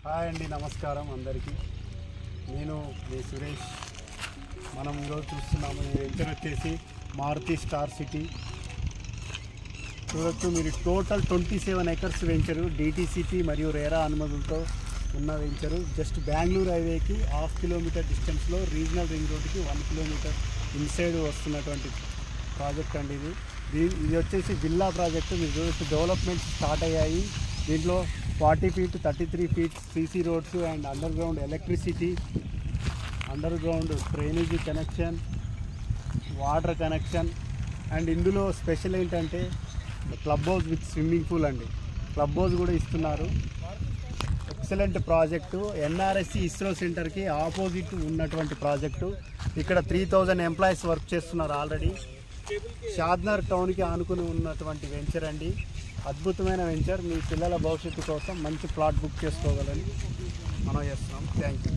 Hi అండి, నమస్కారం అందరికీ. నేను మీ సురేష్. మనం ఈరోజు చూస్తున్నాము ఈ వెంచర్ వచ్చేసి మారుతి స్టార్ సిటీ. చూడొచ్చు మీరు, టోటల్ 27 ఎకర్స్ వెంచరు, డిటిసిపి మరియు రేరా అనుమతులతో ఉన్న వెంచరు. జస్ట్ బెంగళూరు హైవేకి 1/2 కిలోమీటర్ డిస్టెన్స్లో రీజనల్ రింగ్ రోడ్కి 1 కిలోమీటర్ ఇన్సైడ్ వస్తున్నటువంటి ప్రాజెక్ట్ అండి ఇది వచ్చేసి విల్లా ప్రాజెక్టు. మీరు చూడొచ్చు డెవలప్మెంట్స్ స్టార్ట్ అయ్యాయి. దీంట్లో 40 feet 33 feet CC roads and under ground electricity, under ground drainage connection, water connection. And ఇందులో స్పెషల్ ఏంటంటే club house with swimming pool అండి. క్లబ్ హౌస్ కూడా ఇస్తున్నారు. Excellent project. ఎన్ఆర్ఎస్సి ఇస్రో సెంటర్కి ఆపోజిట్ ఉన్నటువంటి ప్రాజెక్టు. ఇక్కడ 3000 ఎంప్లాయీస్ వర్క్ చేస్తున్నారు ఆల్రెడీ. షాద్నగర్ టౌన్కి ఆనుకుని ఉన్నటువంటి వెంచర్ అండి. అద్భుతమైన వెంచర్. మీ పిల్లల భవిష్యత్తు కోసం మంచి ప్లాట్ బుక్ చేసుకోగలని మనం చేస్తున్నాం. Thank you.